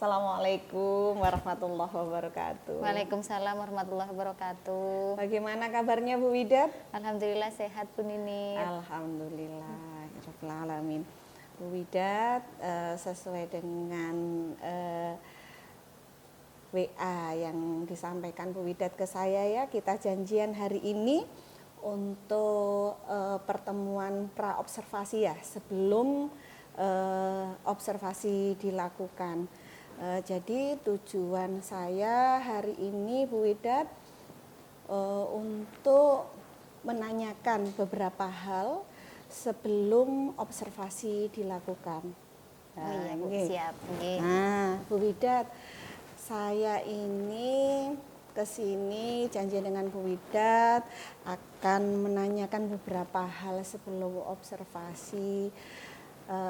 Assalamualaikum warahmatullahi wabarakatuh. Waalaikumsalam warahmatullahi wabarakatuh. Bagaimana kabarnya Bu Widat? Alhamdulillah sehat Bu Nini. Alhamdulillah, rabbil alamin. Bu Widat, sesuai dengan WA yang disampaikan Bu Widat ke saya ya, kita janjian hari ini untuk pertemuan pra-observasi ya, sebelum observasi dilakukan. Jadi tujuan saya hari ini Bu Widat untuk menanyakan beberapa hal sebelum observasi dilakukan. Oh iya Bu, siap. Nah, Bu Widat, saya ini kesini janjian dengan Bu Widat akan menanyakan beberapa hal sebelum observasi,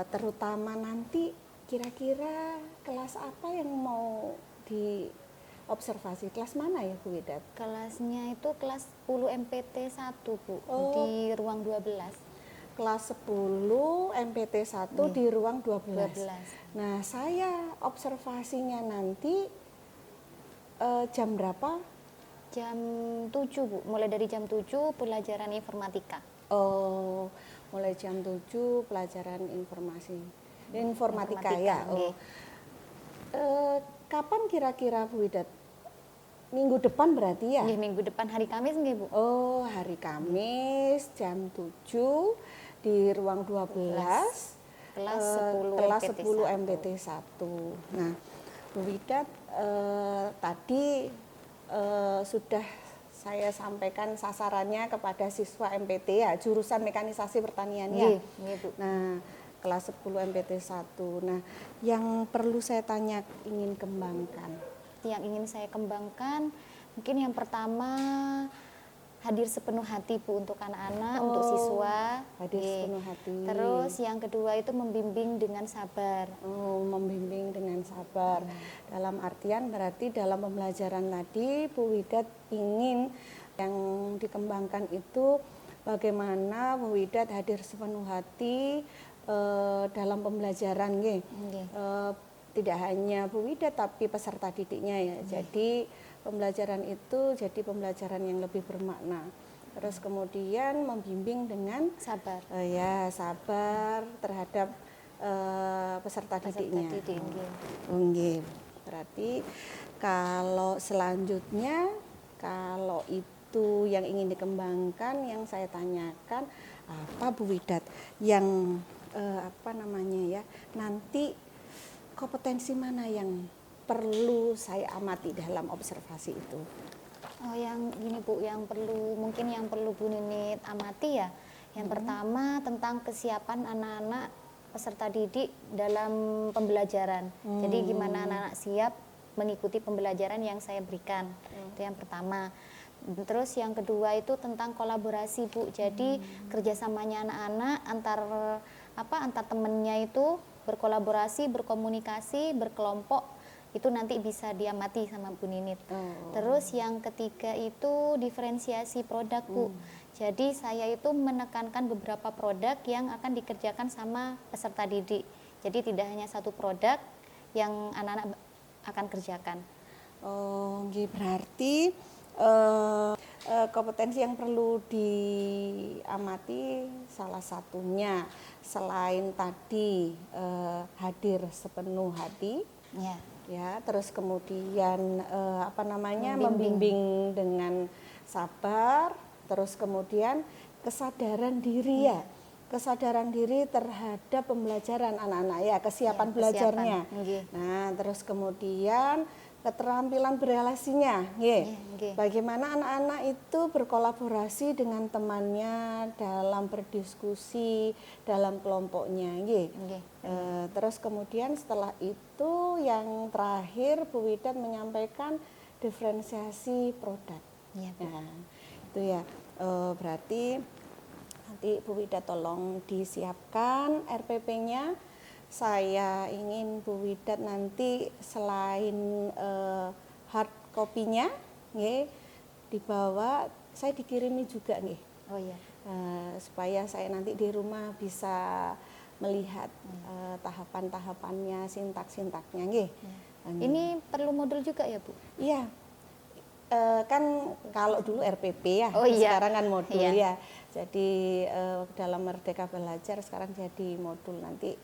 terutama nanti kira-kira kelas apa yang mau diobservasi, kelas mana ya Bu Widat? Kelasnya itu kelas 10 MPT 1 Bu, di ruang 12. Kelas 10 MPT 1 di ruang 12. Nah, saya observasinya nanti jam berapa? Jam 7 Bu, mulai dari jam 7 pelajaran informatika. Oh, mulai jam 7 pelajaran informatika ya. Oh. Kapan kira-kira Bu Widat? Minggu depan berarti ya? Minggu depan hari Kamis nggih Bu? Oh, hari Kamis jam 7 di ruang 12. Kelas 10 MPT 1. Nah, Bu Widat, tadi sudah saya sampaikan sasarannya kepada siswa MPT ya, jurusan mekanisasi pertanian ya. Bu. Nah, kelas 10 MPT 1. Nah, yang perlu saya tanya, ingin kembangkan. Yang ingin saya kembangkan, mungkin yang pertama hadir sepenuh hati Bu untuk anak-anak, untuk siswa. Hadir sepenuh hati. Terus yang kedua itu membimbing dengan sabar. Oh, membimbing dengan sabar. Dalam artian berarti dalam pembelajaran tadi Bu Widat ingin yang dikembangkan itu bagaimana Bu Widat hadir sepenuh hati dalam pembelajaran tidak hanya Bu Widat tapi peserta didiknya ya. Jadi pembelajaran itu jadi pembelajaran yang lebih bermakna. Terus kemudian membimbing dengan sabar. Sabar terhadap peserta didiknya. Berarti kalau selanjutnya, kalau itu yang ingin dikembangkan, yang saya tanyakan apa Bu Widat yang nanti kompetensi mana yang perlu saya amati dalam observasi itu? Oh, yang gini Bu, yang perlu Bu Nini amati ya. Yang pertama tentang kesiapan anak-anak peserta didik dalam pembelajaran. Jadi gimana anak-anak siap mengikuti pembelajaran yang saya berikan. Itu yang pertama. Terus yang kedua itu tentang kolaborasi Bu. Jadi kerjasamanya anak-anak antar temennya itu berkolaborasi, berkomunikasi, berkelompok, itu nanti bisa diamati sama Bu Ninit. Terus yang ketiga itu diferensiasi produk Bu. Jadi saya itu menekankan beberapa produk yang akan dikerjakan sama peserta didik. Jadi tidak hanya satu produk yang anak-anak akan kerjakan. Oh, berarti kompetensi yang perlu diamati salah satunya selain tadi hadir sepenuh hati, ya, terus kemudian membimbing dengan sabar, terus kemudian kesadaran diri kesadaran diri terhadap pembelajaran anak-anak ya, kesiapan belajarnya. Nah, terus kemudian keterampilan berelasinya, bagaimana anak-anak itu berkolaborasi dengan temannya dalam berdiskusi dalam kelompoknya, terus kemudian setelah itu yang terakhir Bu Widat menyampaikan diferensiasi produk. Nah, itu ya, berarti nanti Bu Widat tolong disiapkan RPP-nya. Saya ingin Bu Widat nanti selain hard copy-nya dibawa, saya dikirimi juga supaya saya nanti di rumah bisa melihat tahapan-tahapannya, sintak-sintaknya Ini perlu modul juga ya, Bu? Iya. Kan kalau dulu RPP ya, Oh iya. sekarang kan modul Iya. ya. Jadi dalam Merdeka Belajar sekarang jadi modul, nanti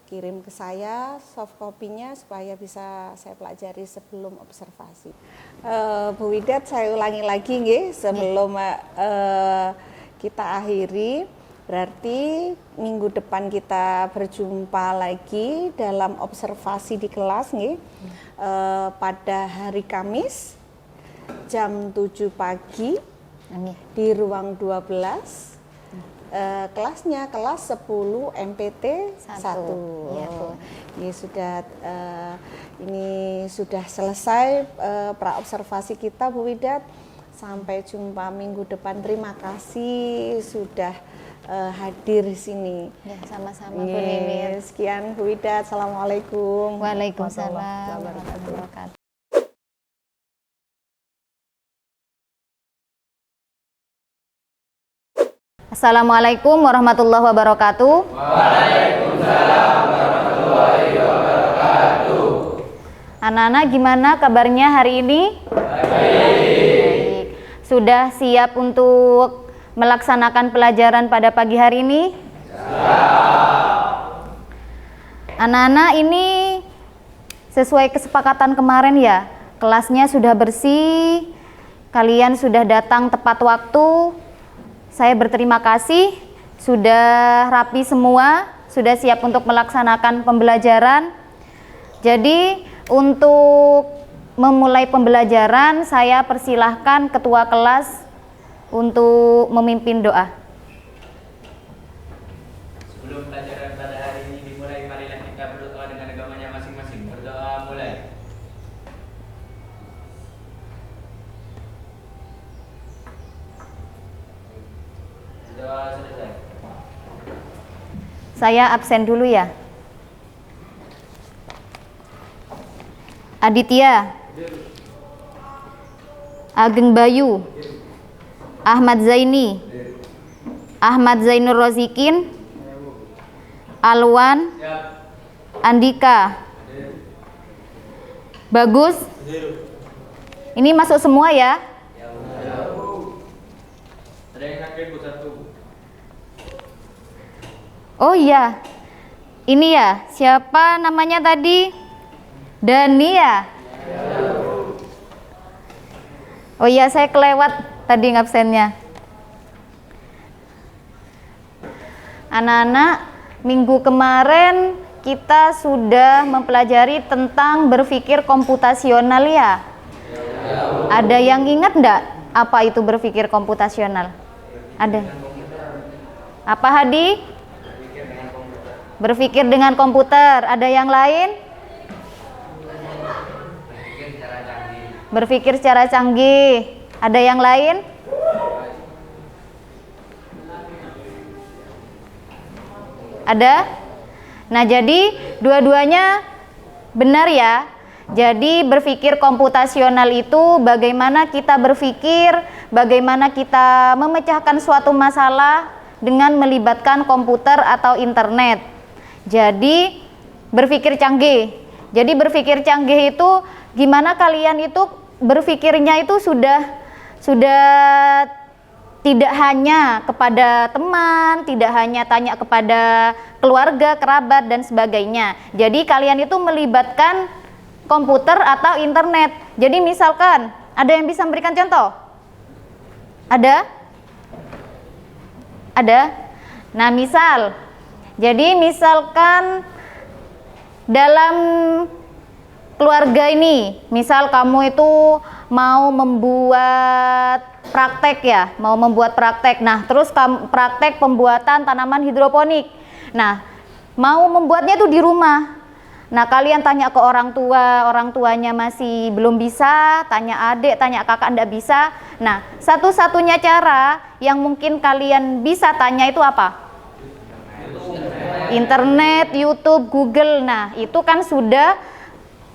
kirim ke saya soft copy-nya supaya bisa saya pelajari sebelum observasi. Bu Widat, saya ulangi lagi nggih sebelum kita akhiri. Berarti minggu depan kita berjumpa lagi dalam observasi di kelas nggih. Pada hari Kamis jam 7 pagi di ruang 12. Kelasnya kelas 10 MPT 1. Ya, Bu. Ini sudah selesai pra observasi kita, Bu Widat. Sampai jumpa minggu depan. Terima kasih sudah hadir di sini. Ya, sama-sama Bu Nining. Sekian Bu Widat. Assalamualaikum. Waalaikumsalam warahmatullahi warahmatullahi wabarakatuh. Assalamualaikum warahmatullahi wabarakatuh. Waalaikumsalam warahmatullahi wabarakatuh. Anak-anak, gimana kabarnya hari ini? Baik. Sudah siap untuk melaksanakan pelajaran pada pagi hari ini? Siap. Anak-anak, ini sesuai kesepakatan kemarin ya, kelasnya sudah bersih, kalian sudah datang tepat waktu. Saya berterima kasih, sudah rapi semua, sudah siap untuk melaksanakan pembelajaran. Jadi untuk memulai pembelajaran, saya persilahkan ketua kelas untuk memimpin doa. Sebelum pelajaran pada hari ini dimulai, marilah kita berdoa dengan agamanya masing-masing. Berdoa mulai. Doa selesai. Saya absen dulu ya. Aditya, Ageng Bayu, Ahmad Zaini, Ahmad Zainur Rozikin, Alwan, Andika, Bagus. Ini masuk semua ya. Ada yang sakit Bu satu. Oh iya, ini ya, siapa namanya tadi? Dani ya? Oh iya, saya kelewat tadi ngabsennya. Anak-anak, minggu kemarin kita sudah mempelajari tentang berpikir komputasional ya? Ada yang ingat enggak apa itu berpikir komputasional? Ada? Apa Hadi? Berpikir dengan komputer. Ada yang lain? Berpikir secara canggih. Ada yang lain? Ada? Nah, jadi dua-duanya benar ya. Jadi berpikir komputasional itu bagaimana kita berpikir, bagaimana kita memecahkan suatu masalah dengan melibatkan komputer atau internet. Jadi berpikir canggih. Jadi berpikir canggih itu gimana kalian itu berpikirnya itu sudah tidak hanya kepada teman, tidak hanya tanya kepada keluarga, kerabat dan sebagainya. Jadi kalian itu melibatkan komputer atau internet. Jadi misalkan ada yang bisa memberikan contoh? Ada? Ada? Nah, jadi misalkan dalam keluarga ini, misal kamu itu mau membuat praktek ya, mau membuat praktek. Nah, terus praktek pembuatan tanaman hidroponik. Nah, mau membuatnya itu di rumah. Nah, kalian tanya ke orang tuanya masih belum bisa, tanya adik, tanya kakak enggak bisa. Nah, satu-satunya cara yang mungkin kalian bisa tanya itu apa? Internet, YouTube, Google. Nah, itu kan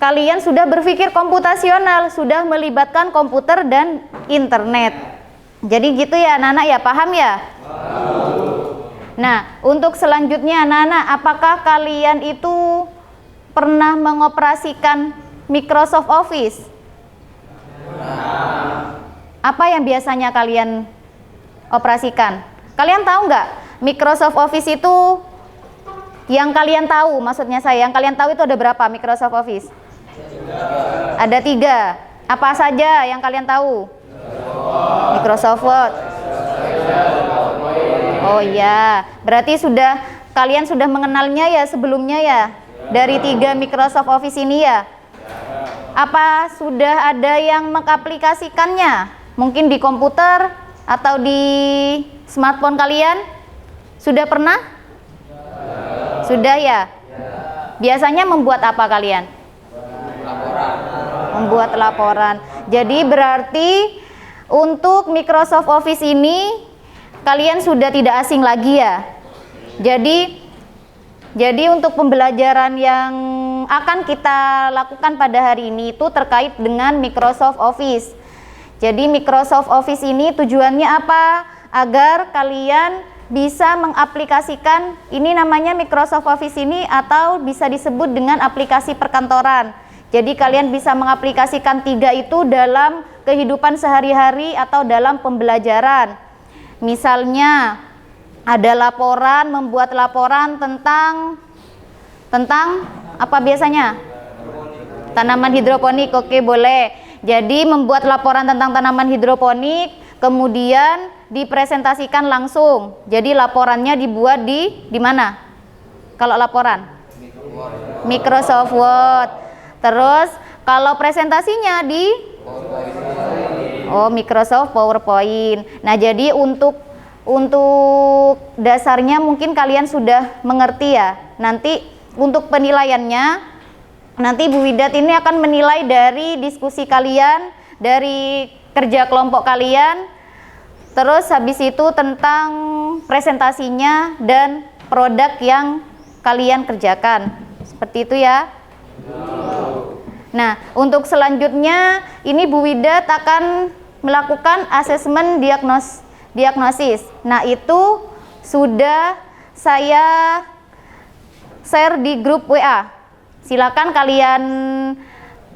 kalian sudah berpikir komputasional, sudah melibatkan komputer dan internet. Jadi gitu ya anak-anak ya, paham ya? Nah, untuk selanjutnya anak-anak, apakah kalian itu pernah mengoperasikan Microsoft Office? Apa yang biasanya kalian operasikan? Kalian tahu nggak Microsoft Office itu yang kalian tahu, maksudnya saya, yang kalian tahu itu ada berapa Microsoft Office? Ada 3. Apa saja yang kalian tahu? Microsoft Word. Oh iya, berarti kalian sudah mengenalnya ya sebelumnya ya, dari 3 Microsoft Office ini ya. Apa sudah ada yang mengaplikasikannya? Mungkin di komputer atau di smartphone kalian? Sudah pernah? Sudah ya? Biasanya membuat apa kalian? Membuat laporan. Jadi berarti untuk Microsoft Office ini kalian sudah tidak asing lagi ya. Jadi untuk pembelajaran yang akan kita lakukan pada hari ini itu terkait dengan Microsoft Office. Jadi Microsoft Office ini tujuannya apa? Agar kalian bisa mengaplikasikan, ini namanya Microsoft Office ini atau bisa disebut dengan aplikasi perkantoran. Jadi kalian bisa mengaplikasikan 3 itu dalam kehidupan sehari-hari atau dalam pembelajaran. Misalnya ada laporan, membuat laporan tentang apa biasanya? Tanaman hidroponik. Oke, boleh. Jadi membuat laporan tentang tanaman hidroponik, kemudian dipresentasikan langsung. Jadi laporannya dibuat di mana? Kalau laporan? Microsoft Word. Terus kalau presentasinya di Microsoft PowerPoint. Nah, jadi untuk dasarnya mungkin kalian sudah mengerti ya. Nanti untuk penilaiannya, nanti Bu Widat ini akan menilai dari diskusi kalian, dari kerja kelompok kalian, terus habis itu tentang presentasinya dan produk yang kalian kerjakan. Seperti itu ya. Nah, untuk selanjutnya ini Bu Widat akan melakukan asesmen diagnosis. Nah, itu sudah saya share di grup WA. Silakan kalian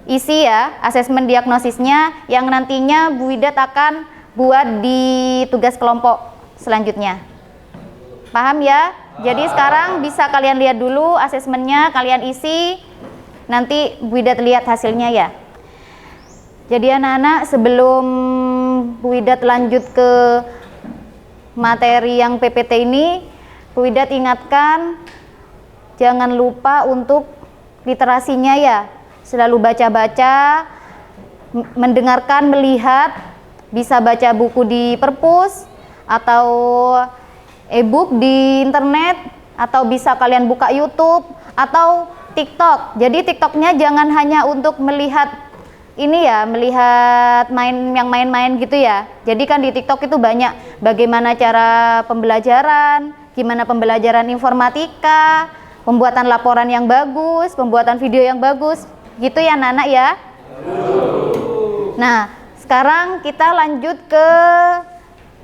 isi ya asesmen diagnosisnya yang nantinya Bu Widat akan buat di tugas kelompok selanjutnya. Paham ya? Jadi sekarang bisa kalian lihat dulu asesmennya, kalian isi, nanti Bu Widat lihat hasilnya ya. Jadi anak-anak, sebelum Bu Widat lanjut ke materi yang PPT ini, Bu Widat ingatkan jangan lupa untuk literasinya ya. Selalu baca-baca, mendengarkan, melihat, bisa baca buku di perpus atau e-book di internet, atau bisa kalian buka YouTube atau TikTok. Jadi TikToknya jangan hanya untuk melihat ini ya, melihat main-main gitu ya. Jadi kan di TikTok itu banyak bagaimana cara pembelajaran, gimana pembelajaran informatika, pembuatan laporan yang bagus, pembuatan video yang bagus, gitu ya anak-anak ya. Nah, sekarang kita lanjut ke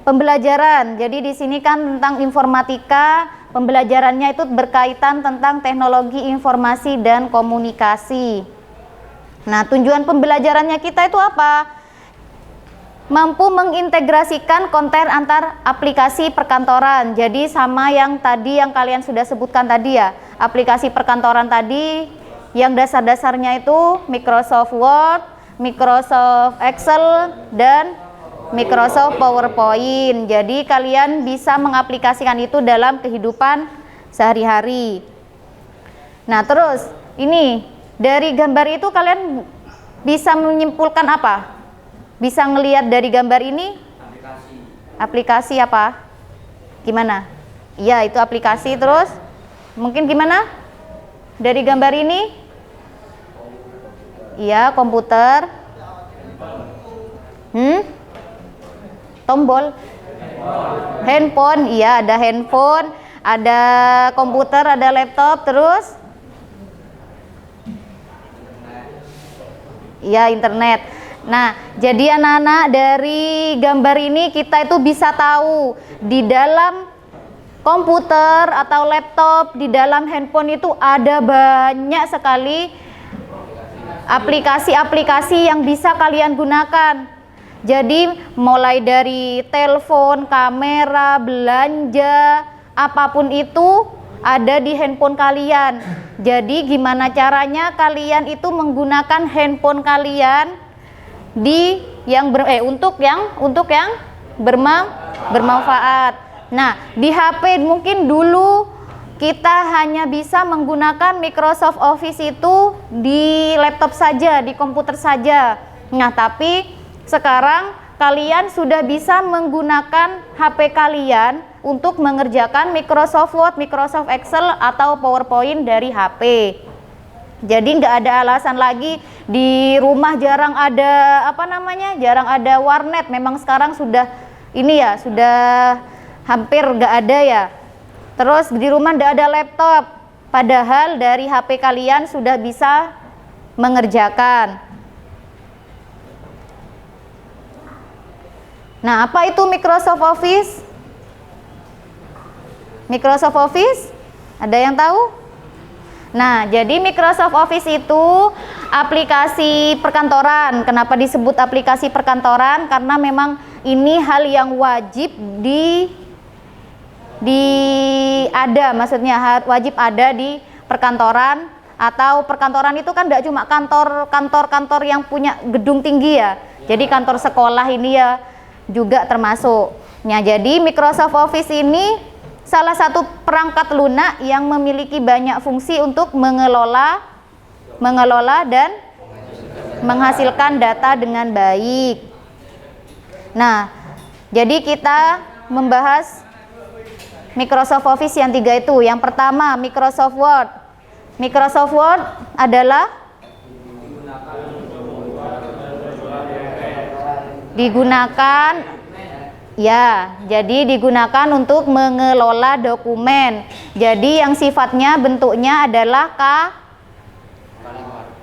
pembelajaran. Jadi di sini kan tentang informatika, pembelajarannya itu berkaitan tentang teknologi informasi dan komunikasi. Nah, tujuan pembelajarannya kita itu apa? Mampu mengintegrasikan konten antar aplikasi perkantoran. Jadi sama yang tadi yang kalian sudah sebutkan tadi ya, aplikasi perkantoran tadi yang dasar-dasarnya itu Microsoft Word, Microsoft Excel, dan Microsoft PowerPoint. Jadi kalian bisa mengaplikasikan itu dalam kehidupan sehari-hari. Nah, terus ini dari gambar itu kalian bisa menyimpulkan apa? Bisa ngelihat dari gambar ini? Aplikasi apa? Gimana? Iya, itu aplikasi. Terus mungkin gimana? Dari gambar ini? Iya, komputer. Tombol. Handphone. Iya, ada handphone, ada komputer, ada laptop, terus iya, internet. Nah, jadi anak-anak dari gambar ini kita itu bisa tahu di dalam komputer atau laptop, di dalam handphone itu ada banyak sekali aplikasi-aplikasi yang bisa kalian gunakan. Jadi mulai dari telepon, kamera, belanja, apapun itu ada di handphone kalian. Jadi gimana caranya kalian itu menggunakan handphone kalian untuk yang bermanfaat. Nah, di HP mungkin dulu kita hanya bisa menggunakan Microsoft Office itu di laptop saja, di komputer saja. Nah, tapi sekarang kalian sudah bisa menggunakan HP kalian untuk mengerjakan Microsoft Word, Microsoft Excel atau PowerPoint dari HP. Jadi nggak ada alasan lagi di rumah jarang ada jarang ada warnet. Memang sekarang sudah hampir nggak ada ya. Terus di rumah nggak ada laptop, padahal dari HP kalian sudah bisa mengerjakan. Nah, apa itu Microsoft Office? Microsoft Office, ada yang tahu? Nah, jadi Microsoft Office itu aplikasi perkantoran. Kenapa disebut aplikasi perkantoran? Karena memang ini hal yang wajib wajib ada di perkantoran. Atau perkantoran itu kan tidak cuma kantor yang punya gedung tinggi ya. Jadi kantor sekolah ini ya juga termasuk. Nah, jadi Microsoft Office ini salah satu perangkat lunak yang memiliki banyak fungsi untuk mengelola dan menghasilkan data dengan baik. Nah, jadi kita membahas Microsoft Office yang 3 itu. Yang pertama, Microsoft Word. Microsoft Word adalah digunakan untuk mengelola dokumen. Jadi yang sifatnya bentuknya adalah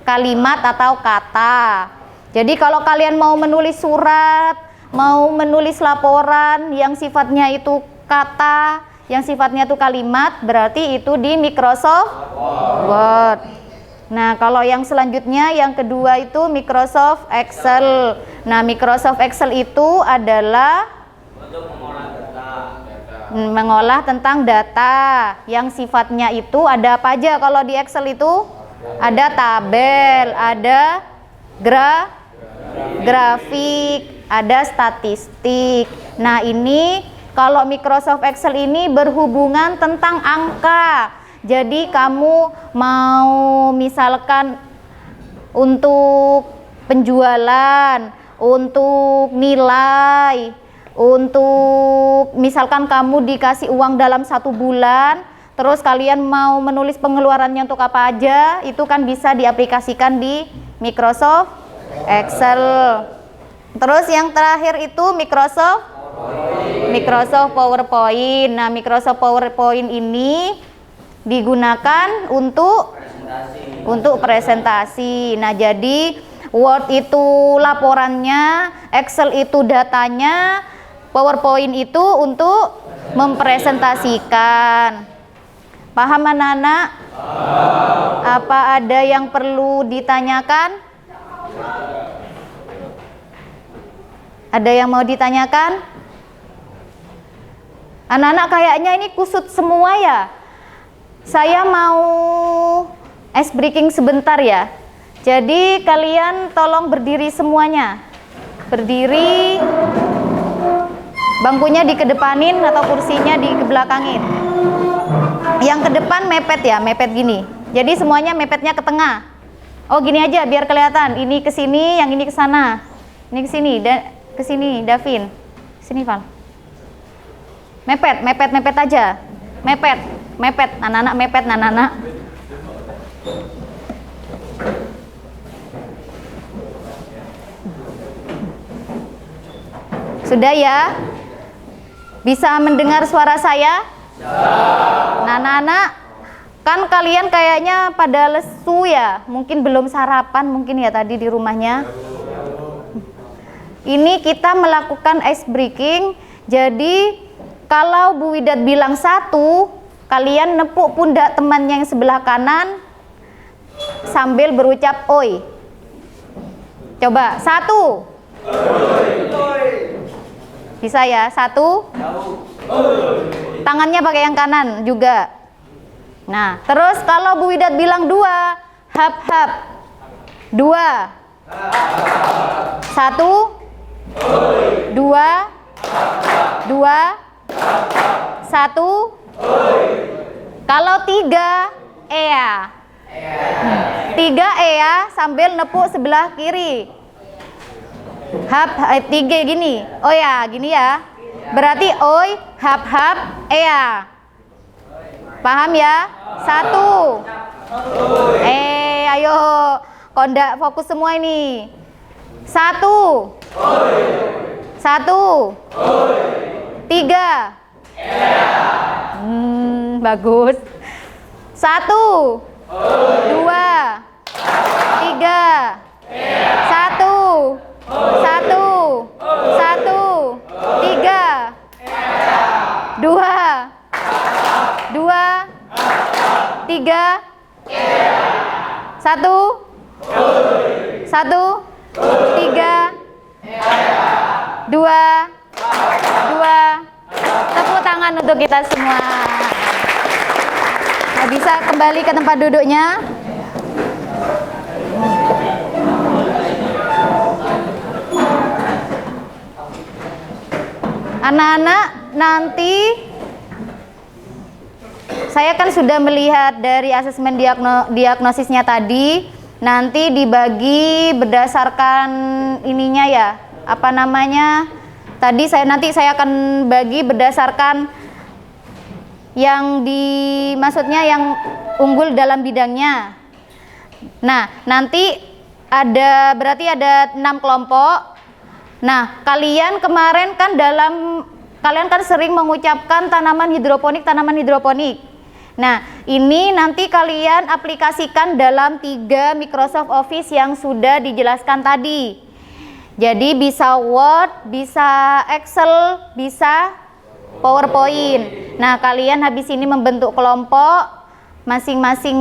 kalimat atau kata. Jadi kalau kalian mau menulis surat, mau menulis laporan yang sifatnya itu kata, yang sifatnya itu kalimat, berarti itu di Microsoft Word. Nah, kalau yang selanjutnya, yang kedua itu Microsoft Excel. Nah, Microsoft Excel itu adalah mengolah tentang data yang sifatnya itu ada apa aja. Kalau di Excel itu ada tabel, ada grafik, ada statistik. Nah, ini kalau Microsoft Excel ini berhubungan tentang angka. Jadi kamu mau misalkan untuk penjualan, untuk nilai, untuk misalkan kamu dikasih uang dalam 1 bulan, terus kalian mau menulis pengeluarannya untuk apa aja, itu kan bisa diaplikasikan di Microsoft Excel. Terus yang terakhir itu Microsoft PowerPoint. Nah, Microsoft PowerPoint ini digunakan untuk presentasi. Nah, jadi Word itu laporannya, Excel itu datanya, PowerPoint itu untuk mempresentasikan. Paham anak-anak? Apa ada yang perlu ditanyakan? Ada yang mau ditanyakan? Anak-anak kayaknya ini kusut semua ya. Saya mau ice breaking sebentar ya. Jadi kalian tolong berdiri semuanya. Berdiri. Bangkunya dikedepanin atau kursinya dikebelakangin. Yang ke depan mepet ya, mepet gini. Jadi semuanya mepetnya ke tengah. Oh, gini aja biar kelihatan. Ini ke sini, yang ini ke sana. Ini ke sini, ke sini, Davin. Sini, Val. Mepet aja. Mepet, anak-anak mepet, anak-anak. Sudah ya? Bisa mendengar suara saya? Nah, anak-anak, kan kalian kayaknya pada lesu ya, mungkin belum sarapan mungkin ya tadi di rumahnya. Ini kita melakukan ice breaking, jadi kalau Bu Widat bilang 1, kalian nepuk pundak temannya yang sebelah kanan sambil berucap oi. Coba 1. Bisa ya? 1. Tangannya pakai yang kanan juga. Nah, terus kalau Bu Widat bilang 2, hap-hap. 2. 1. 2. 2. 1. Kalau 3, ea. 3 ea sambil nepuk sebelah kiri. Hap, 3 gini. Oh ya, gini ya. Berarti oi, hap hap, ea. Paham ya? 1. Ayo. Kok ndak fokus semua ini? 1. 1. 3. Bagus. 1. 2. 3. 1. 1. 1. 3. 2. 2. 3. 1. 1. 3. 2. 2. Tepuk tangan untuk kita semua. Nah, bisa kembali ke tempat duduknya. Anak-anak, nanti saya kan sudah melihat dari asesmen diagnosisnya tadi, nanti dibagi berdasarkan ininya ya, apa namanya? Tadi nanti saya akan bagi berdasarkan yang maksudnya yang unggul dalam bidangnya. Nah, nanti berarti ada 6 kelompok. Nah, kalian kemarin kan kalian kan sering mengucapkan tanaman hidroponik. Nah, ini nanti kalian aplikasikan dalam 3 Microsoft Office yang sudah dijelaskan tadi. Jadi bisa Word, bisa Excel, bisa PowerPoint. Nah, kalian habis ini membentuk kelompok, masing-masing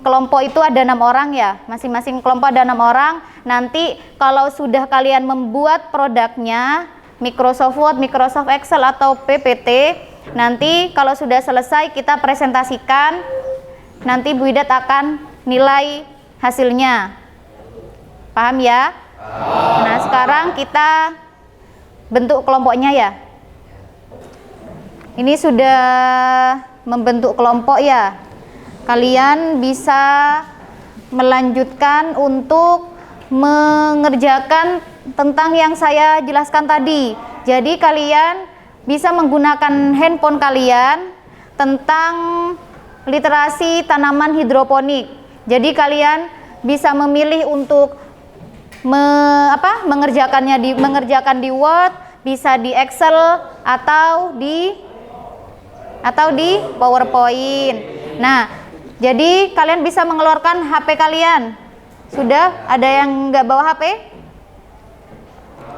kelompok itu ada 6 orang ya. Masing-masing kelompok ada 6 orang. Nanti kalau sudah kalian membuat produknya, Microsoft Word, Microsoft Excel atau PPT, nanti kalau sudah selesai kita presentasikan, nanti Bu Widat akan nilai hasilnya. Paham ya? Nah, sekarang kita bentuk kelompoknya ya. Ini sudah membentuk kelompok ya. Kalian bisa melanjutkan untuk mengerjakan tentang yang saya jelaskan tadi. Jadi kalian bisa menggunakan handphone kalian tentang literasi tanaman hidroponik. Jadi kalian bisa memilih untuk mengerjakan di Word, bisa di Excel atau di PowerPoint. Nah, jadi kalian bisa mengeluarkan HP kalian. Sudah ada yang nggak bawa HP?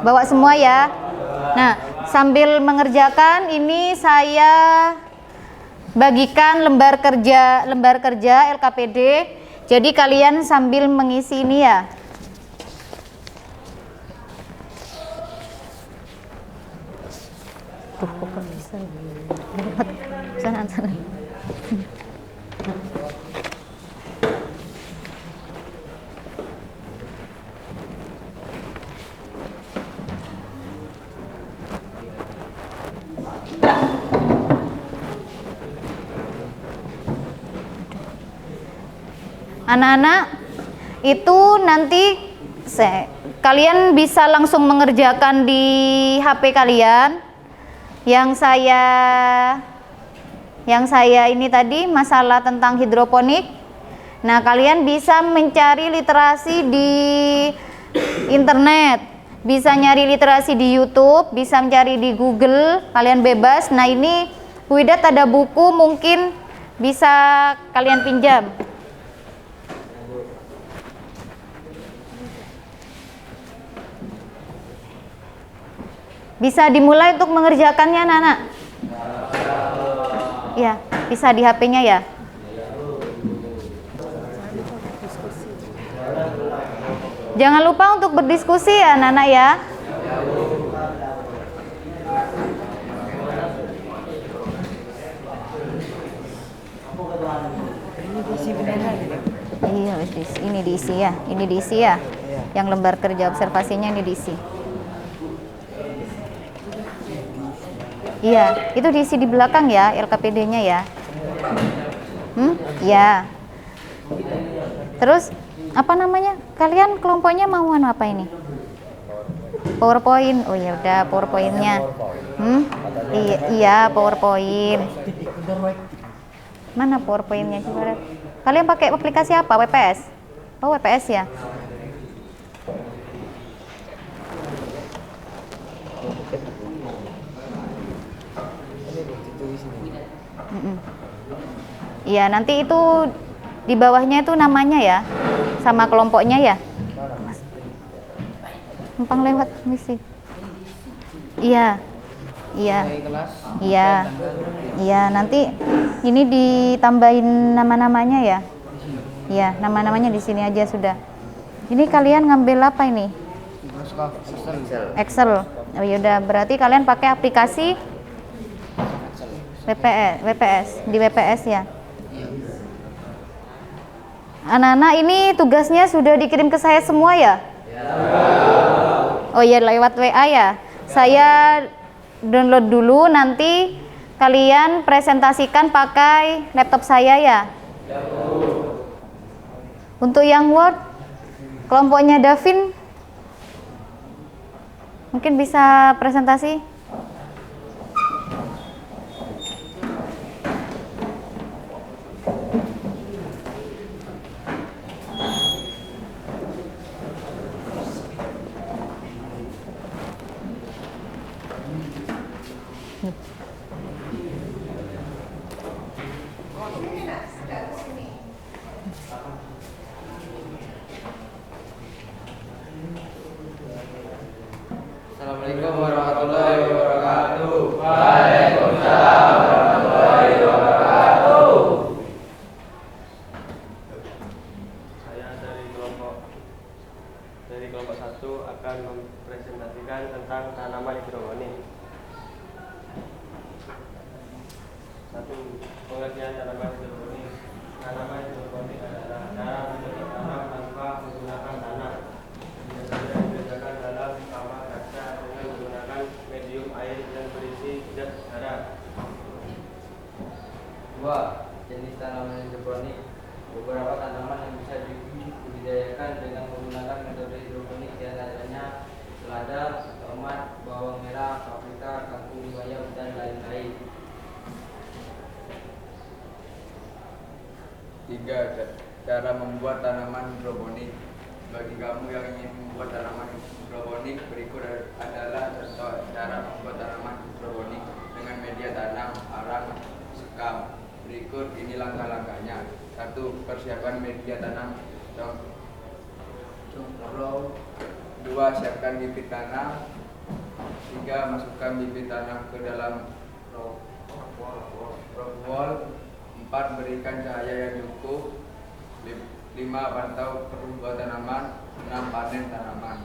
Bawa semua ya. Nah, sambil mengerjakan ini saya bagikan lembar kerja LKPD. Jadi kalian sambil mengisi ini ya. Tuh, kok bisa? Sana. Anak-anak, itu nanti kalian bisa langsung mengerjakan di HP kalian. Yang saya ini tadi masalah tentang hidroponik. Nah, kalian bisa mencari literasi di internet, bisa nyari literasi di YouTube, bisa mencari di Google, kalian bebas. Nah, ini Bu Widat ada buku, mungkin bisa kalian pinjam. Bisa dimulai untuk mengerjakannya, anak-anak. Ya, bisa di HP-nya ya. Jangan lupa untuk berdiskusi ya anak-anak ya. Iya, ini diisi ya. Ini diisi ya. Yang lembar kerja observasinya ini diisi. Iya, itu diisi di belakang ya, LKPD-nya ya. Ya. Terus apa namanya? Kalian kelompoknya mau apa ini? PowerPoint. Oh ya udah, PowerPoint-nya. Iya, PowerPoint. Mana PowerPoint-nya coba? Kalian pakai aplikasi apa? WPS? Oh, WPS ya. Iya, nanti itu di bawahnya itu namanya ya, sama kelompoknya ya. Numpang lewat misi. Iya, iya, iya, iya. Nanti ini ditambahin nama-namanya ya. Iya, nama-namanya di sini aja sudah. Ini kalian ngambil apa ini? Excel. Oh yaudah, berarti kalian pakai aplikasi WPS di WPS ya. Anak-anak ini tugasnya sudah dikirim ke saya semua ya? Oh ya, lewat WA ya. Saya download dulu, nanti kalian presentasikan pakai laptop saya ya. Untuk yang Word, kelompoknya Davin mungkin bisa presentasi. Assalamualaikum warahmatullahi wabarakatuh. Waalaikumsalam warahmatullahi wabarakatuh. Saya dari kelompok 1 akan mempresentasikan tentang tanaman hidroponik. 1. Pengertian tanaman hidroponik. Tanaman hidroponik adalah cara menanam tanpa menggunakan tanah. Biasanya dikerjakan dalam kamar kaca dengan menggunakan medium air yang berisi zat hara. 2. Jenis tanaman hidroponik. Beberapa tanaman yang bisa dibudidayakan dengan menggunakan metode hidroponik diantaranya selada, tomat, bawang merah, paprika, kangkung, bayam, dan lain-lain. 3. Cara membuat tanaman hidroponik. Bagi kamu yang ingin membuat tanaman hidroponik, berikut adalah contoh cara membuat tanaman hidroponik dengan media tanam, arang, sekam. Berikut ini langkah-langkahnya. 1. Persiapan media tanam. 2. Siapkan bibit tanam. 3. Masukkan bibit tanam ke dalam rock wall. 4. Berikan cahaya yang cukup. 5. Pantau pertumbuhan tanaman. 6. Panen tanaman.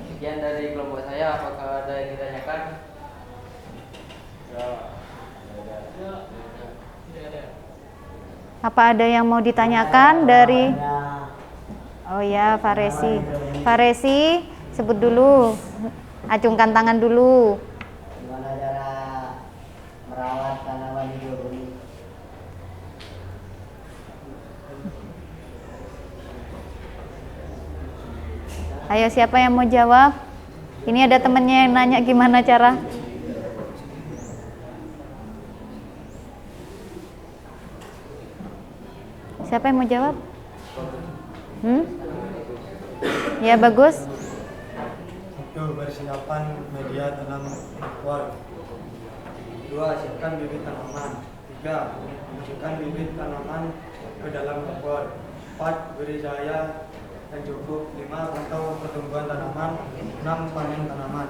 Sekian dari kelompok saya. Apakah ada yang ditanyakan? Apa ada yang mau ditanyakan dari? Oh ya, Faresi. Faresi, sebut dulu. Acungkan tangan dulu. Gimana cara merawat tanaman hidroponik? Ayo, siapa yang mau jawab? Ini ada temennya yang nanya gimana cara. Siapa yang mau jawab? Ya, bagus. 1. Persiapan media tanam wall. 2. Siapkan bibit tanaman. 3. Masukkan bibit tanaman ke dalam kompor. 4. Beri cahaya yang cukup. 5. Pantau pertumbuhan tanaman. 6. Panen tanaman.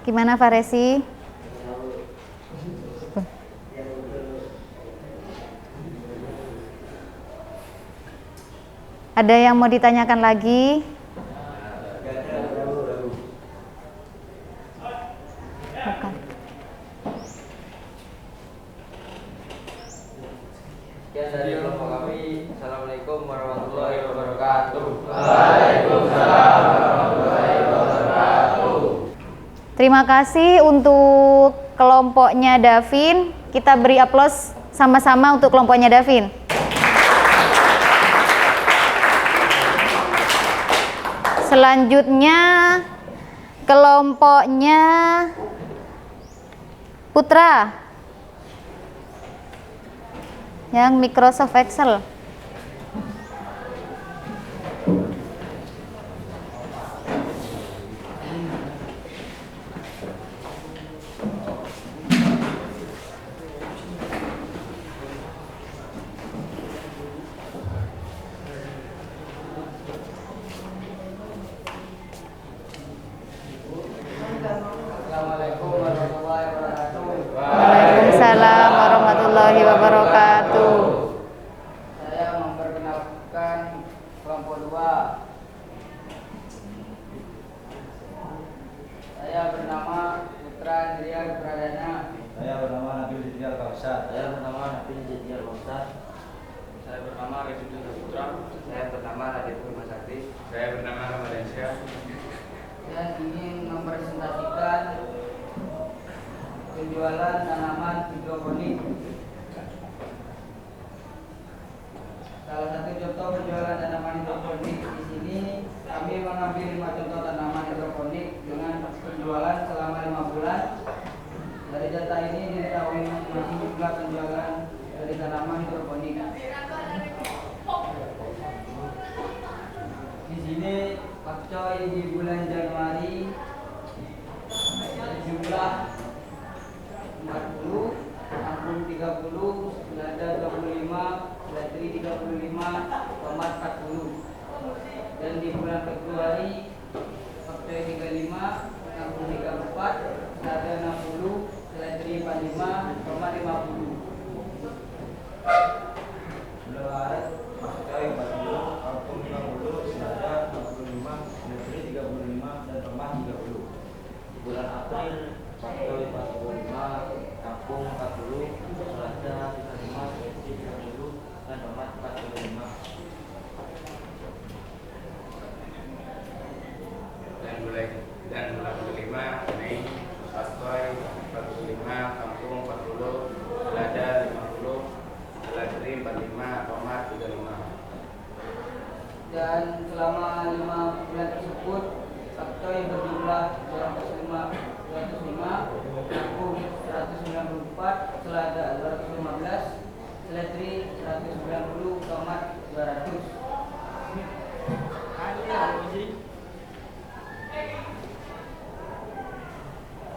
Gimana Faresi? Ada yang mau ditanyakan lagi? Bukan. Sekian dari kelompok kami. Assalamualaikum warahmatullahi wabarakatuh. Terima kasih untuk kelompoknya Davin. Kita beri aplaus sama-sama untuk kelompoknya Davin. Selanjutnya kelompoknya Putra yang Microsoft Excel. Assalamualaikum warahmatullahi wabarakatuh. Waalaikumsalam warahmatullahi wabarakatuh. Saya memperkenalkan kelompok 2. Saya bernama Putra Andrian Pradana. Saya bernama Nabil Jidial Kausar. Saya bernama Nabil Jidial Kausar. Saya bernama Rezidun Putra. Saya bernama Raditya Masakti. Saya bernama Ramadan. Dan ingin mempresentasikan penjualan tanaman hidroponik. Salah satu contoh penjualan tanaman hidroponik di sini kami mengambil 5 contoh tanaman hidroponik dengan penjualan selama 5 bulan. Dari data ini diketahui masing jumlah penjualan dari tanaman hidroponik. Di sini pakcoy di bulan Januari jumlah 40, ampun 30, selada 25, selatri 35, tomat 40. Dan di bulan Februari pakcoy 35, ampun 34, selada 60, selatri 45, tomat 50. Bulan Maret pakcoy 40, kangkung 50, selada 45, seledri 35 dan tomat 30. Bulan April pakcoy 45, kangkung 40, selada 35, seledri 30, dan tomat 45. Dan bulan kelima Mei pakcoy 45, kangkung 40, selada 50, seledri 45, tomat 35. Dan selama 5 bulan tersebut pakcoy berjumlah 205, kangkung 194, selada 215, seledri 190, tomat 200.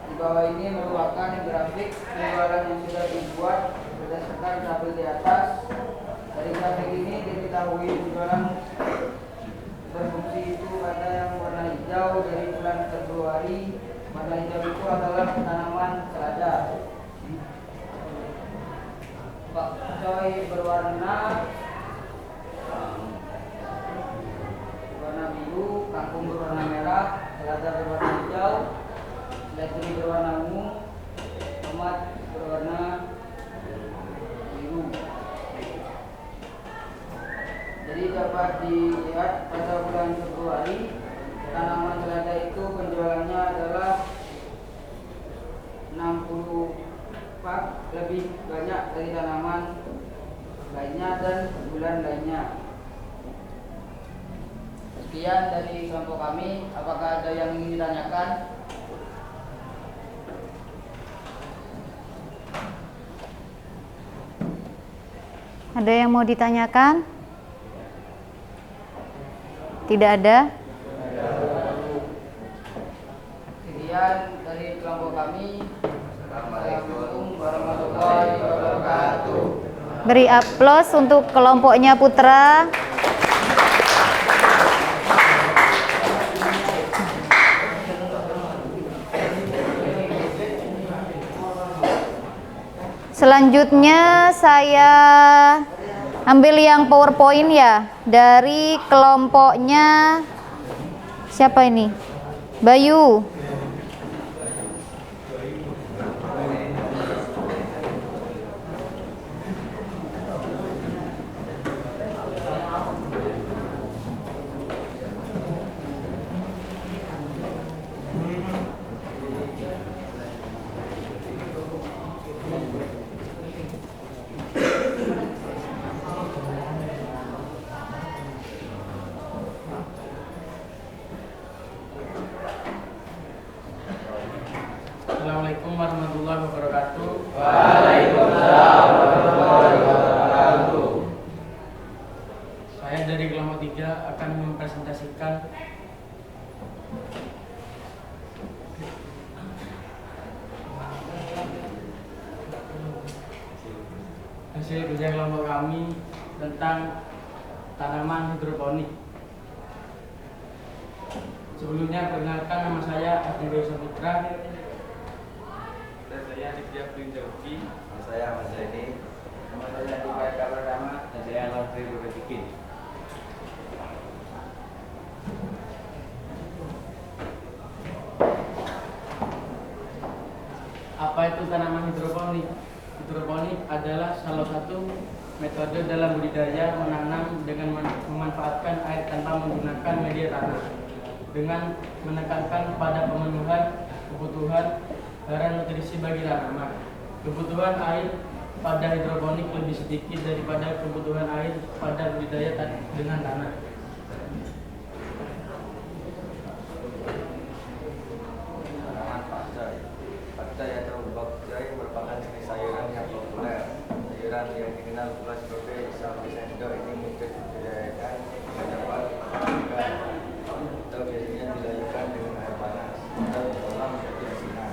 Di bawah ini merupakan grafik penjualan yang sudah dibuat berdasarkan tabel di atas. Dari grafik ini diketahui penjualan berfungsi itu ada yang warna hijau dari bulan Februari. Warna hijau itu adalah tanaman selada. Pakcoy berwarna biru, kangkung berwarna merah, selada berwarna hijau, seledri berwarna ungu, tomat berwarna biru. Jadi dapat dilihat pada bulan Februari tanaman selada itu penjualannya adalah 60 pak lebih banyak dari tanaman lainnya dan bulan lainnya. Sekian dari kelompok kami. Apakah ada yang ingin ditanyakan? Ada yang mau ditanyakan? Tidak ada? Sekian dari kelompok kami. Assalamualaikum warahmatullahi wabarakatuh. Beri aplaus untuk kelompoknya Putra. Selanjutnya saya ambil yang PowerPoint ya, dari kelompoknya siapa ini? Bayu. Assalamualaikum warahmatullahi wabarakatuh. Waalaikumsalam warahmatullahi wabarakatuh. Saya dari kelompok 3 akan mempresentasikan hasil kerja kelompok kami tentang tanaman hidroponik. Sebelumnya perkenalkan, nama saya Adinda Saputra. Dan saya Aditya Prinjauki. Saya Mas Reni. Nama saya Dika Kabarama dan saya Lafri Rubetikin. Apa itu tanaman hidroponik? Hidroponik adalah salah satu metode dalam budidaya menanam dengan memanfaatkan air tanpa menggunakan media tanah, dengan menekankan pada pemenuhan kebutuhan hara nutrisi bagi tanaman. Kebutuhan air pada hidroponik lebih sedikit daripada kebutuhan air pada budidaya dengan tanah. Tanaman pakcoy. Pakcoy atau bokcoy merupakan jenis sayuran yang populer. Sayuran yang dikenal pula sebagai sawi sendok ini mudah dibudidayakan dapat dimakan atau biasanya dilayukan dengan air panas atau diolah menjadi asinan.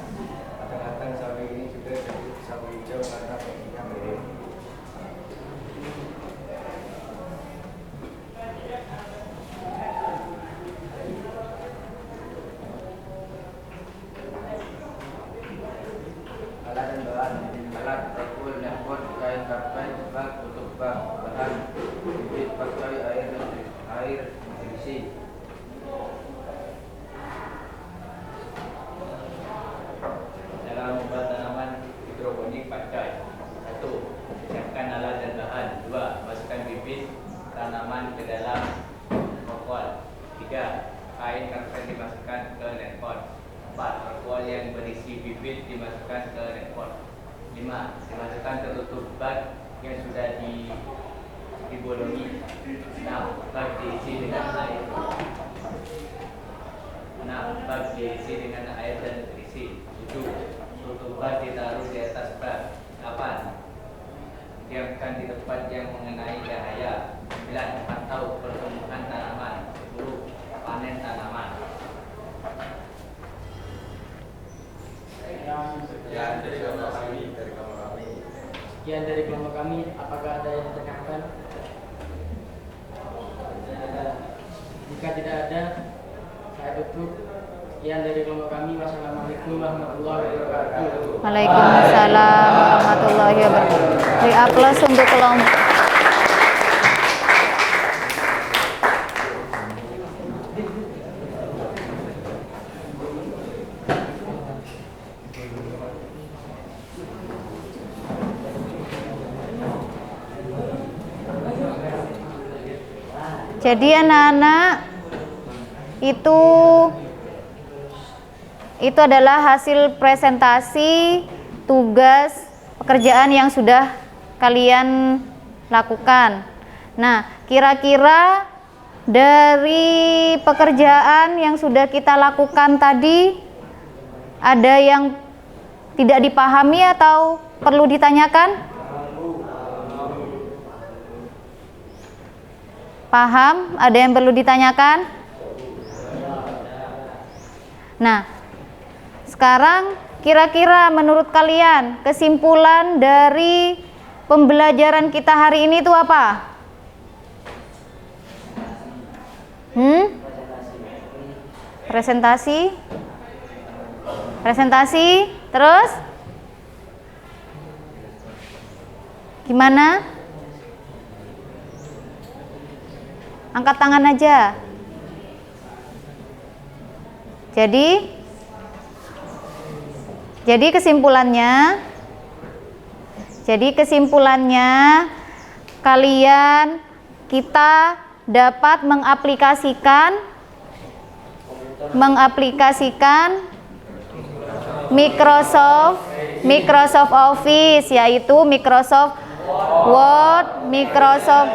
Kadang-kadang sawi ini juga disebut sawi hijau karena bentuknya mirip. Alat dan bahan. Alat bakul, nempot, kain karpet, bak, tutup bak. Bahan bibit pakcoy, air nutrisi. Dalam membuat tanaman hidroponik pakcoy. 1. Siapkan alat dan bahan. 2. Masukkan bibit tanaman ke dalam pokok. 3. Kain karpet dimasukkan ke netpot. 4. Pokok yang berisi bibit dimasukkan ke netpot. 5. Dimasukkan tertutup bak yang sudah dibolongi. 6. Bak diisi dengan air. 6. Bak diisi dengan air dan nutrisi. 7. Tutup bak ditaruh di atas bak. 8. Diamkan di tempat yang mengenai cahaya. 9. Pantau pertumbuhan tanaman. 10. Panen tanaman. Sekian dari kelompok kami. Sekian dari kelompok kami. Apakah ada yang ditanyakan? Jika tidak ada, saya tutup. Sekian dari kelompok kami. Wassalamualaikum warahmatullahi wabarakatuh. Waalaikumsalam warahmatullahi wabarakatuh. Beri aplaus untuk kelompok. Jadi anak-anak itu adalah hasil presentasi tugas pekerjaan yang sudah kalian lakukan. Nah, kira-kira dari pekerjaan yang sudah kita lakukan tadi ada yang tidak dipahami atau perlu ditanyakan? Paham? Ada yang perlu ditanyakan? Nah, sekarang kira-kira menurut kalian kesimpulan dari pembelajaran kita hari ini itu apa? Presentasi? Presentasi? Terus? Gimana? Angkat tangan aja. Jadi kesimpulannya kita dapat mengaplikasikan Microsoft Office, yaitu Microsoft Word, Microsoft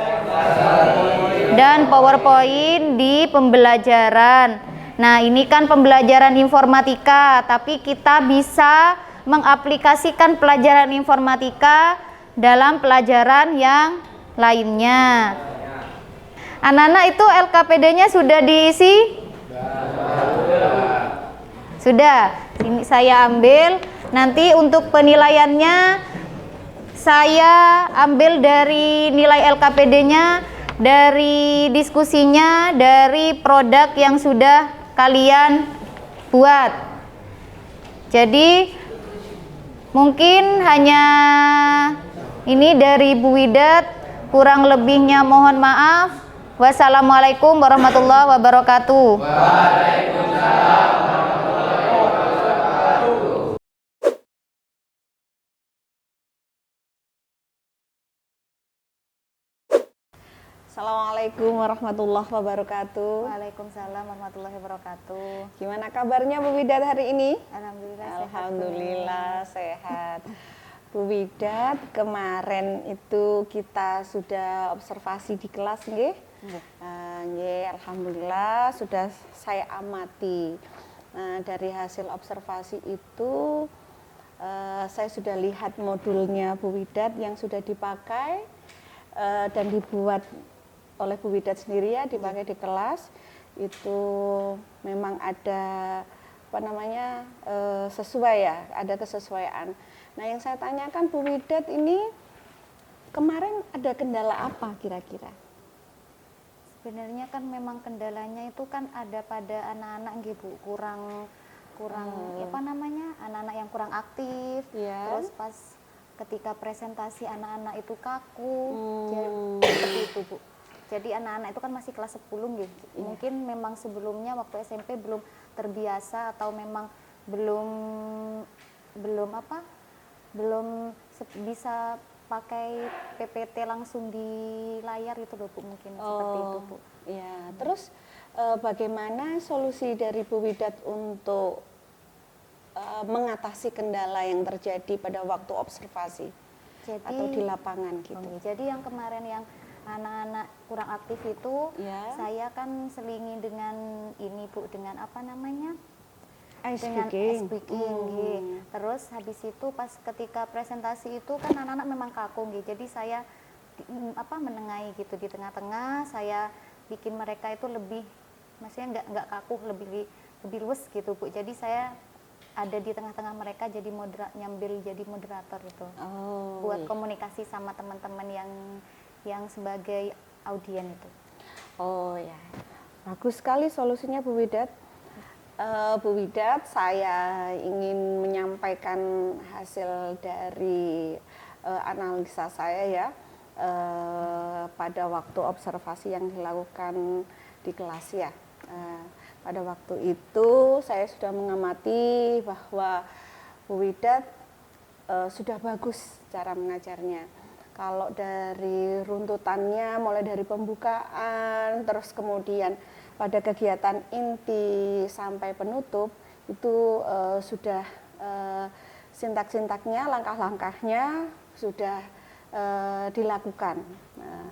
dan PowerPoint di pembelajaran. Nah, ini kan pembelajaran informatika, tapi kita bisa mengaplikasikan pelajaran informatika dalam pelajaran yang lainnya. Anak-anak itu LKPD-nya sudah diisi? Sudah. Ini saya ambil. Nanti untuk penilaiannya saya ambil dari nilai LKPD-nya, dari diskusinya, dari produk yang sudah kalian buat. Jadi mungkin hanya ini dari Bu Widat, kurang lebihnya mohon maaf. Wassalamualaikum warahmatullahi wabarakatuh. Waalaikumsalam. Assalamualaikum warahmatullahi wabarakatuh. Waalaikumsalam warahmatullahi wabarakatuh. Gimana kabarnya Bu Widat hari ini? Alhamdulillah sehat. Bu Widat, kemarin itu kita sudah observasi di kelas nggih? Nggih, alhamdulillah sudah saya amati. Nah, dari hasil observasi itu saya sudah lihat modulnya Bu Widat yang sudah dipakai dan dibuat oleh Bu Widat sendiri ya, dipakai di kelas. Itu memang ada sesuai ya, ada kesesuaian. Nah, yang saya tanyakan Bu Widat ini kemarin ada kendala apa kira-kira? Sebenarnya kan memang kendalanya itu kan ada pada anak-anak gitu, kurang anak-anak yang kurang aktif. Terus pas ketika presentasi anak-anak itu kaku. Jadi itu Bu. Jadi anak-anak itu kan masih kelas 10 gitu. Mungkin memang sebelumnya waktu SMP belum terbiasa atau memang belum bisa pakai PPT langsung di layar itu loh Bu, mungkin seperti itu Bu. Ya, terus bagaimana solusi dari Bu Widat untuk mengatasi kendala yang terjadi pada waktu observasi atau di lapangan gitu? Jadi yang kemarin yang anak-anak kurang aktif itu saya kan selingi dengan ini Bu, dengan apa namanya? Ice breaking. Terus habis itu pas ketika presentasi itu kan anak-anak memang kaku gitu. Jadi saya menengahi gitu di tengah-tengah, saya bikin mereka itu lebih, maksudnya nggak kaku, lebih luwes gitu Bu. Jadi saya ada di tengah-tengah mereka jadi nyambil jadi moderator itu. Buat komunikasi sama teman-teman yang sebagai audien itu. Oh ya. Bagus sekali solusinya Bu Widat. Bu Widat, saya ingin menyampaikan hasil dari analisa saya ya pada waktu observasi yang dilakukan di kelas ya. Pada waktu itu saya sudah mengamati bahwa Bu Widat sudah bagus cara mengajarnya. Kalau dari runtutannya mulai dari pembukaan, terus kemudian pada kegiatan inti sampai penutup itu sudah sintak-sintaknya, langkah-langkahnya sudah dilakukan. Nah,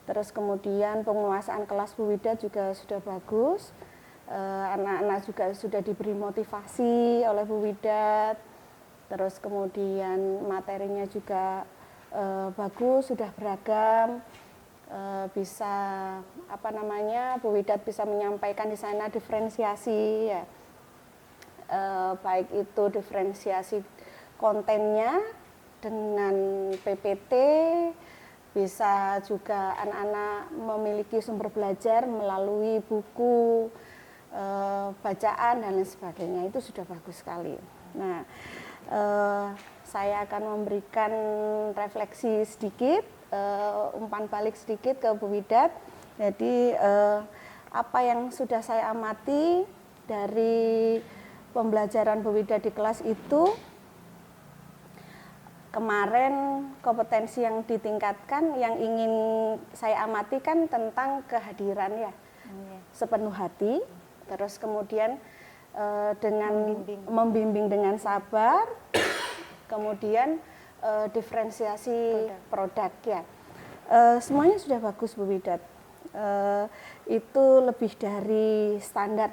terus kemudian penguasaan kelas Bu Widat juga sudah bagus. Anak-anak juga sudah diberi motivasi oleh Bu Widat. Terus kemudian materinya juga bagus, sudah beragam. Bisa Bu Widat bisa menyampaikan di sana diferensiasi ya, baik itu diferensiasi kontennya dengan PPT, bisa juga anak-anak memiliki sumber belajar melalui buku bacaan dan lain sebagainya, itu sudah bagus sekali. Nah, saya akan memberikan refleksi sedikit, umpan balik sedikit ke Bu Widat. Jadi apa yang sudah saya amati dari pembelajaran Bu Widat di kelas itu, kemarin kompetensi yang ditingkatkan, yang ingin saya amati kan tentang kehadiran ya, sepenuh hati, terus kemudian dengan membimbing dengan sabar, kemudian diferensiasi produk ya. Semuanya sudah bagus Bu Widat. Itu lebih dari standar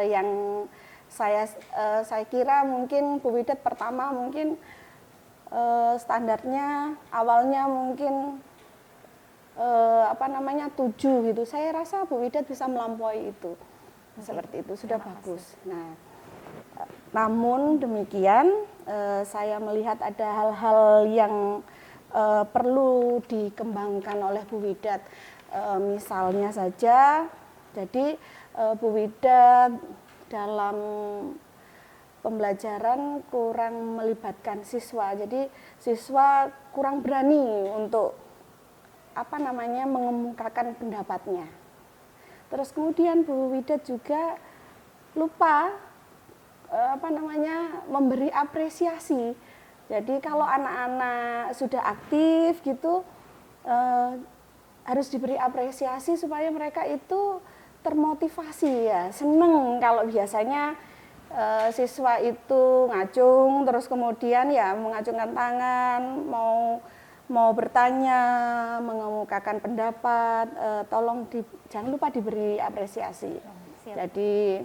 yang saya kira mungkin Bu Widat pertama mungkin standarnya awalnya mungkin 7 gitu. Saya rasa Bu Widat bisa melampaui itu. Seperti itu sudah bagus. Nah, namun demikian saya melihat ada hal-hal yang perlu dikembangkan oleh Bu Widat. Misalnya saja, jadi Bu Widat dalam pembelajaran kurang melibatkan siswa. Jadi siswa kurang berani untuk mengemukakan pendapatnya. Terus kemudian Bu Widat juga lupa memberi apresiasi. Jadi kalau anak-anak sudah aktif gitu harus diberi apresiasi supaya mereka itu termotivasi ya, seneng. Kalau biasanya siswa itu ngacung terus kemudian ya mengacungkan tangan, mau bertanya, mengemukakan pendapat, tolong jangan lupa diberi apresiasi. Jadi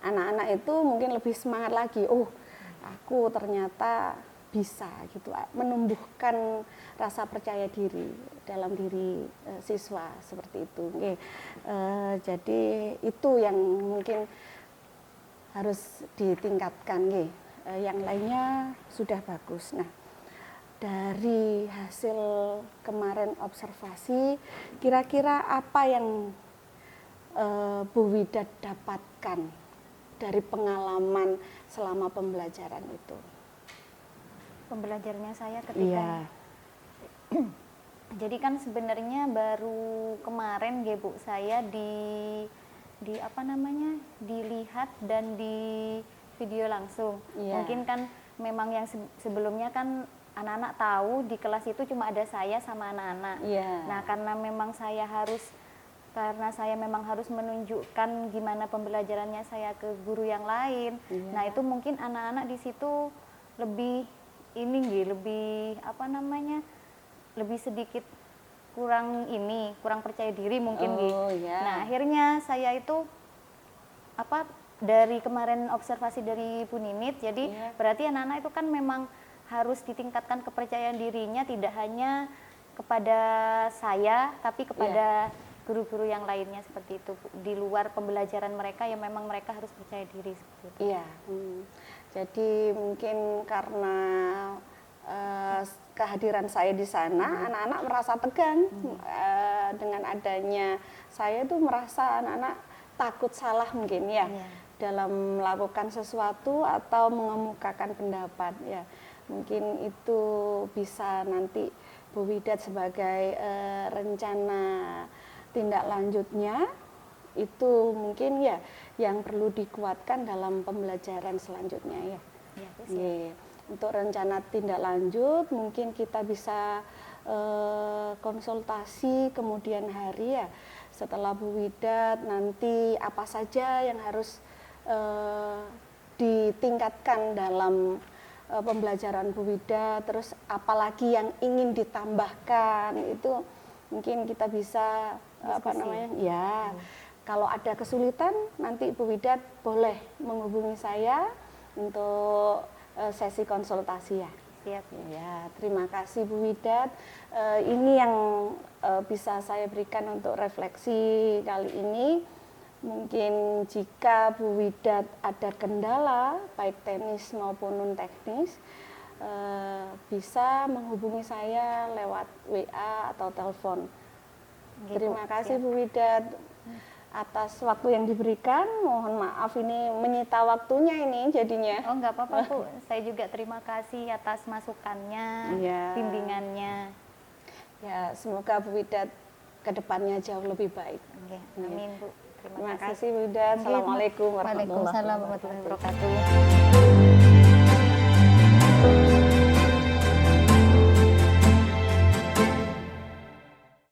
anak-anak itu mungkin lebih semangat lagi, aku ternyata bisa gitu, menumbuhkan rasa percaya diri dalam diri siswa seperti itu. Jadi itu yang mungkin harus ditingkatkan. Yang lainnya sudah bagus. Nah, dari hasil kemarin observasi, kira-kira apa yang Bu Widat dapatkan dari pengalaman selama pembelajaran itu? Pembelajarannya saya ketika jadi kan sebenarnya baru kemarin Bu, saya dilihat dan di video langsung. Mungkin kan memang yang sebelumnya kan anak-anak tahu di kelas itu cuma ada saya sama anak-anak. Nah, karena saya memang harus menunjukkan gimana pembelajarannya saya ke guru yang lain. Nah, itu mungkin anak-anak di situ lebih lebih sedikit kurang percaya diri mungkin Nah, akhirnya saya itu dari kemarin observasi dari Bu Ninit, jadi berarti anak-anak itu kan memang harus ditingkatkan kepercayaan dirinya, tidak hanya kepada saya tapi kepada guru-guru yang lainnya seperti itu. Di luar pembelajaran mereka yang memang mereka harus percaya diri seperti itu. Jadi mungkin karena kehadiran saya di sana, anak-anak merasa tegang. Dengan adanya saya itu merasa anak-anak takut salah mungkin dalam melakukan sesuatu atau mengemukakan pendapat Mungkin itu bisa nanti Bu Widat sebagai rencana tindak lanjutnya itu mungkin yang perlu dikuatkan dalam pembelajaran selanjutnya Untuk rencana tindak lanjut mungkin kita bisa konsultasi kemudian hari setelah Bu Widat, nanti apa saja yang harus ditingkatkan dalam pembelajaran Bu Widat, terus apalagi yang ingin ditambahkan, itu mungkin kita bisa kalau ada kesulitan nanti Bu Widat boleh menghubungi saya untuk sesi konsultasi Siap. Terima kasih Bu Widat. Ini yang bisa saya berikan untuk refleksi kali ini. Mungkin jika Bu Widat ada kendala baik teknis maupun non teknis, bisa menghubungi saya lewat WA atau telepon. Terima kasih Bu Widat atas waktu yang diberikan. Mohon maaf ini menyita waktunya ini jadinya. Oh nggak apa-apa Bu, saya juga terima kasih atas masukannya, Iya. bimbingannya. Ya, semoga Bu Widat kedepannya jauh lebih baik. Oke, amin Bu. Terima kasih Bu Widat. Assalamualaikum warahmatullahi Waalaikumsalam warahmatullahi wabarakatuh.